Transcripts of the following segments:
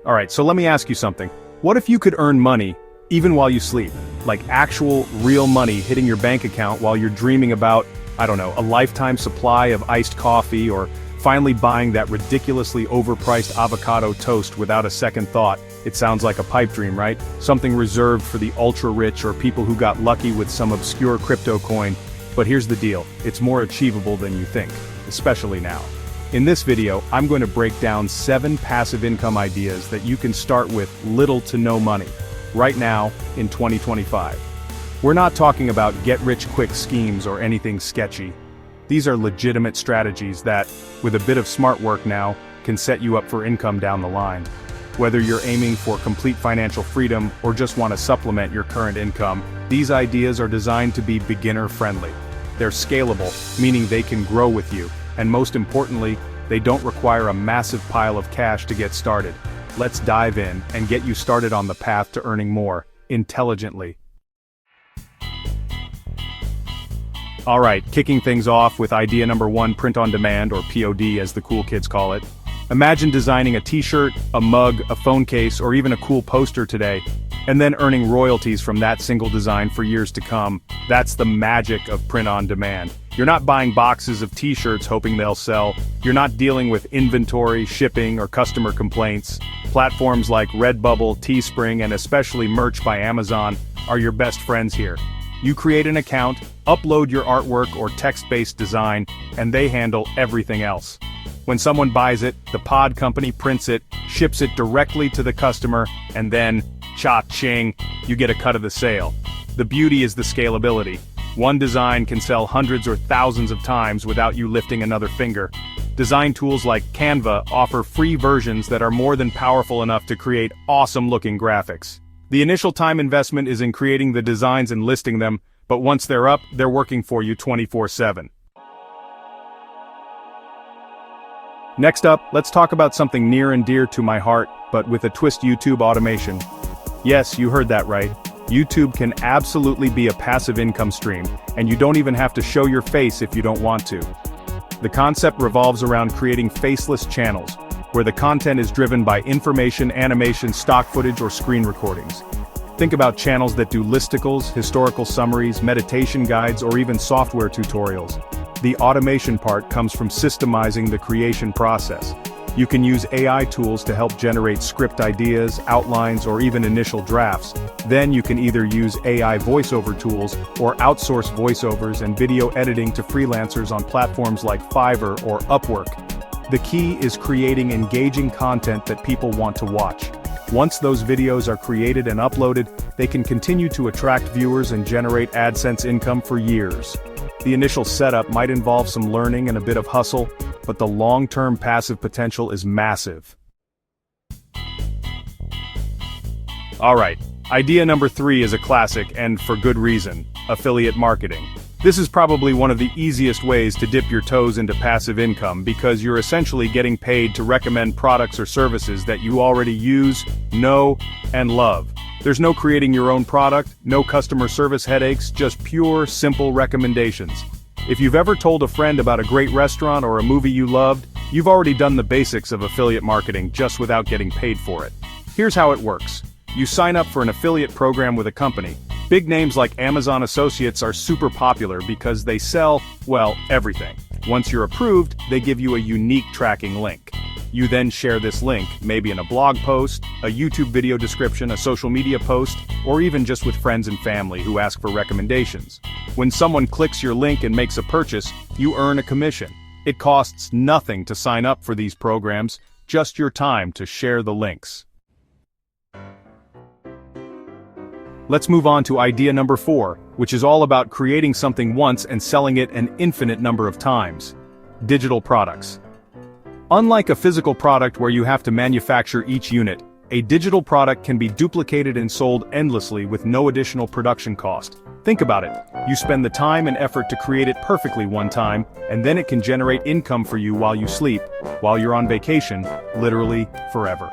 Alright, so let me ask you something. What if you could earn money, even while you sleep? Like actual, real money hitting your bank account while you're dreaming about, I don't know, a lifetime supply of iced coffee or finally buying that ridiculously overpriced avocado toast without a second thought. It sounds like a pipe dream, right? Something reserved for the ultra-rich or people who got lucky with some obscure crypto coin. But here's the deal, it's more achievable than you think, especially now. In this video, I'm going to break down 7 passive income ideas that you can start with little to no money, right now, in 2025. We're not talking about get-rich-quick schemes or anything sketchy. These are legitimate strategies that, with a bit of smart work now, can set you up for income down the line. Whether you're aiming for complete financial freedom or just want to supplement your current income, these ideas are designed to be beginner-friendly. They're scalable, meaning they can grow with you, and most importantly, they don't require a massive pile of cash to get started. Let's dive in and get you started on the path to earning more, intelligently. Alright, kicking things off with idea number 1, print on demand, or POD as the cool kids call it. Imagine designing a t-shirt, a mug, a phone case, or even a cool poster today, and then earning royalties from that single design for years to come. That's the magic of print on demand. You're not buying boxes of t-shirts hoping they'll sell. You're not dealing with inventory, shipping, or customer complaints. Platforms like Redbubble, Teespring, and especially Merch by Amazon are your best friends here. You create an account, upload your artwork or text-based design, and they handle everything else. When someone buys it, the pod company prints it, ships it directly to the customer, and then, cha-ching, you get a cut of the sale. The beauty is the scalability. One design can sell hundreds or thousands of times without you lifting another finger. Design tools like Canva offer free versions that are more than powerful enough to create awesome-looking graphics. The initial time investment is in creating the designs and listing them, but once they're up, they're working for you 24/7. Next up, let's talk about something near and dear to my heart, but with a twist: YouTube automation. Yes, you heard that right. YouTube can absolutely be a passive income stream, and you don't even have to show your face if you don't want to. The concept revolves around creating faceless channels, where the content is driven by information, animation, stock footage, or screen recordings. Think about channels that do listicles, historical summaries, meditation guides, or even software tutorials. The automation part comes from systemizing the creation process. You can use AI tools to help generate script ideas, outlines, or even initial drafts. Then you can either use AI voiceover tools or outsource voiceovers and video editing to freelancers on platforms like Fiverr or Upwork. The key is creating engaging content that people want to watch. Once those videos are created and uploaded, they can continue to attract viewers and generate AdSense income for years. The initial setup might involve some learning and a bit of hustle, but the long-term passive potential is massive. Alright, idea number 3 is a classic, and for good reason: affiliate marketing. This is probably one of the easiest ways to dip your toes into passive income because you're essentially getting paid to recommend products or services that you already use, know, and love. There's no creating your own product, no customer service headaches, just pure, simple recommendations. If you've ever told a friend about a great restaurant or a movie you loved, you've already done the basics of affiliate marketing just without getting paid for it. Here's how it works. You sign up for an affiliate program with a company. Big names like Amazon Associates are super popular because they sell, well, everything. Once you're approved, they give you a unique tracking link. You then share this link, maybe in a blog post, a YouTube video description, a social media post, or even just with friends and family who ask for recommendations. When someone clicks your link and makes a purchase, you earn a commission. It costs nothing to sign up for these programs, just your time to share the links. Let's move on to idea number 4, which is all about creating something once and selling it an infinite number of times. Digital products. Unlike a physical product where you have to manufacture each unit, a digital product can be duplicated and sold endlessly with no additional production cost. Think about it. You spend the time and effort to create it perfectly one time, and then it can generate income for you while you sleep, while you're on vacation, literally forever.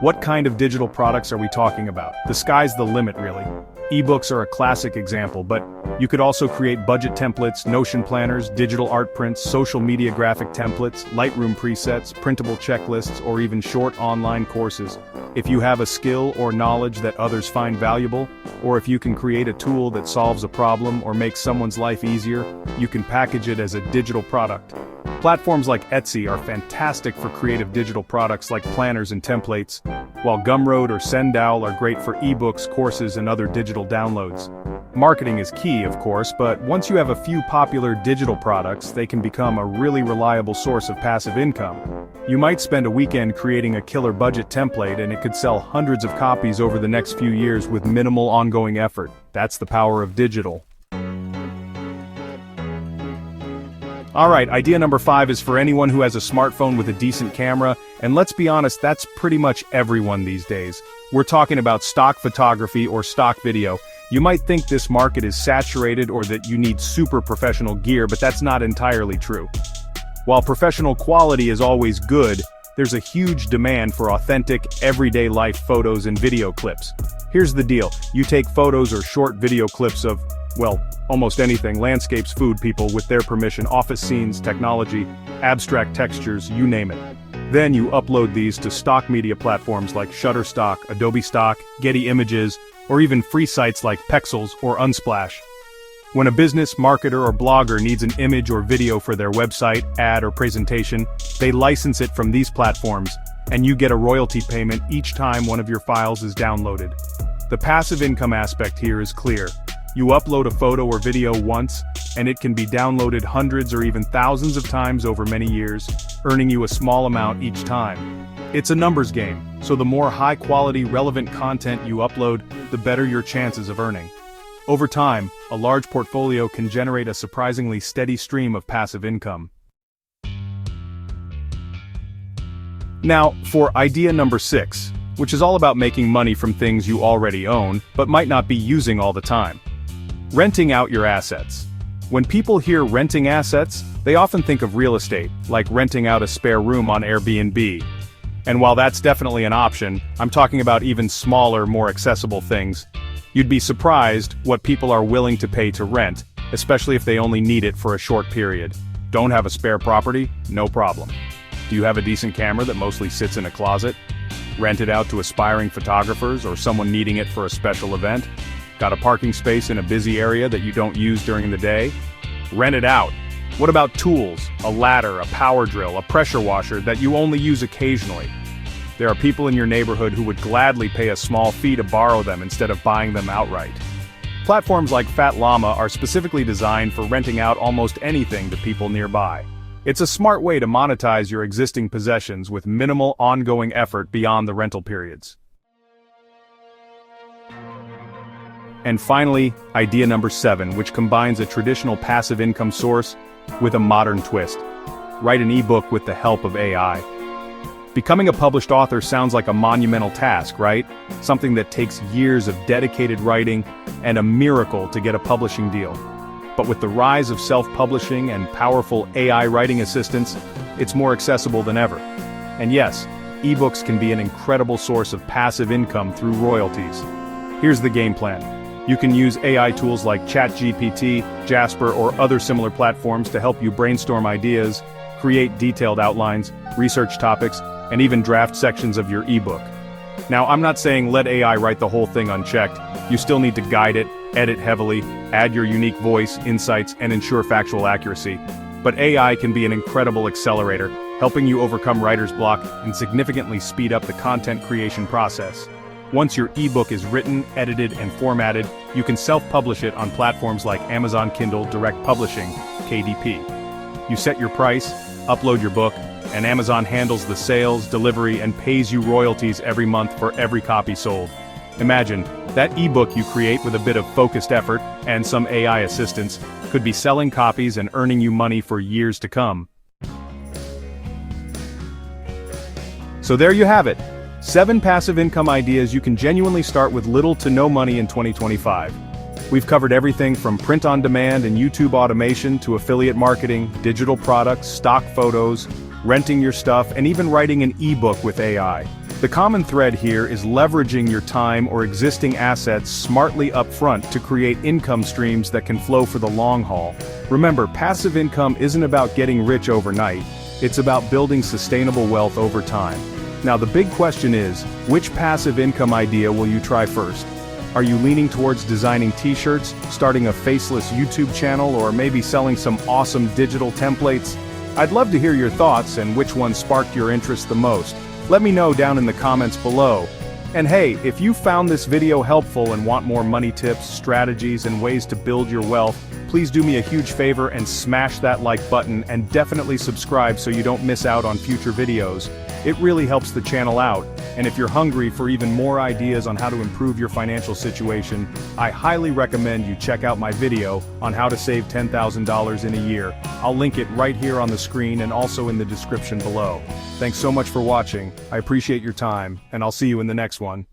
What kind of digital products are we talking about? The sky's the limit, really. Ebooks are a classic example, but you could also create budget templates, Notion planners, digital art prints, social media graphic templates, Lightroom presets, printable checklists, or even short online courses. If you have a skill or knowledge that others find valuable, or if you can create a tool that solves a problem or makes someone's life easier, you can package it as a digital product. Platforms like Etsy are fantastic for creative digital products like planners and templates, while Gumroad or Sendowl are great for ebooks, courses, and other digital downloads. Marketing is key, of course, but once you have a few popular digital products, they can become a really reliable source of passive income. You might spend a weekend creating a killer budget template and it could sell hundreds of copies over the next few years with minimal ongoing effort. That's the power of digital. Alright, idea number 5 is for anyone who has a smartphone with a decent camera, and let's be honest, that's pretty much everyone these days. We're talking about stock photography or stock video. You might think this market is saturated or that you need super professional gear, but that's not entirely true. While professional quality is always good, there's a huge demand for authentic, everyday life photos and video clips. Here's the deal, you take photos or short video clips of, well, almost anything, landscapes, food, people, with their permission, office scenes, technology, abstract textures, you name it. Then you upload these to stock media platforms like Shutterstock, Adobe Stock, Getty Images, or even free sites like Pexels or Unsplash. When a business, marketer, or blogger needs an image or video for their website, ad, or presentation, they license it from these platforms, and you get a royalty payment each time one of your files is downloaded. The passive income aspect here is clear. You upload a photo or video once, and it can be downloaded hundreds or even thousands of times over many years, earning you a small amount each time. It's a numbers game, so the more high-quality, relevant content you upload, the better your chances of earning. Over time, a large portfolio can generate a surprisingly steady stream of passive income. Now, for idea number 6, which is all about making money from things you already own, but might not be using all the time. Renting out your assets. When people hear renting assets, they often think of real estate, like renting out a spare room on Airbnb. And while that's definitely an option, I'm talking about even smaller, more accessible things. You'd be surprised what people are willing to pay to rent, especially if they only need it for a short period. Don't have a spare property? No problem. Do you have a decent camera that mostly sits in a closet? Rent it out to aspiring photographers or someone needing it for a special event? Got a parking space in a busy area that you don't use during the day? Rent it out. What about tools, a ladder, a power drill, a pressure washer that you only use occasionally? There are people in your neighborhood who would gladly pay a small fee to borrow them instead of buying them outright. Platforms like Fat Llama are specifically designed for renting out almost anything to people nearby. It's a smart way to monetize your existing possessions with minimal ongoing effort beyond the rental periods. And finally, idea number 7, which combines a traditional passive income source with a modern twist. Write an ebook with the help of AI. Becoming a published author sounds like a monumental task, right? Something that takes years of dedicated writing and a miracle to get a publishing deal. But with the rise of self-publishing and powerful AI writing assistants, it's more accessible than ever. And yes, ebooks can be an incredible source of passive income through royalties. Here's the game plan. You can use AI tools like ChatGPT, Jasper, or other similar platforms to help you brainstorm ideas, create detailed outlines, research topics, and even draft sections of your ebook. Now, I'm not saying let AI write the whole thing unchecked. You still need to guide it, edit heavily, add your unique voice, insights, and ensure factual accuracy. But AI can be an incredible accelerator, helping you overcome writer's block and significantly speed up the content creation process. Once your ebook is written, edited, and formatted, you can self-publish it on platforms like Amazon Kindle Direct Publishing, KDP. You set your price, upload your book, and Amazon handles the sales, delivery, and pays you royalties every month for every copy sold. Imagine, that ebook you create with a bit of focused effort and some AI assistance could be selling copies and earning you money for years to come. So there you have it. 7 passive income ideas you can genuinely start with little to no money in 2025. We've covered everything from print on demand and YouTube automation to affiliate marketing, digital products, stock photos, renting your stuff, and even writing an ebook with AI. The common thread here is leveraging your time or existing assets smartly upfront to create income streams that can flow for the long haul. Remember, passive income isn't about getting rich overnight, it's about building sustainable wealth over time. Now the big question is, which passive income idea will you try first? Are you leaning towards designing t-shirts, starting a faceless YouTube channel, or maybe selling some awesome digital templates? I'd love to hear your thoughts and which one sparked your interest the most. Let me know down in the comments below. And hey, if you found this video helpful and want more money tips, strategies, and ways to build your wealth, please do me a huge favor and smash that like button and definitely subscribe so you don't miss out on future videos. It really helps the channel out, and if you're hungry for even more ideas on how to improve your financial situation, I highly recommend you check out my video on how to save $10,000 in a year. I'll link it right here on the screen and also in the description below. Thanks so much for watching, I appreciate your time, and I'll see you in the next one.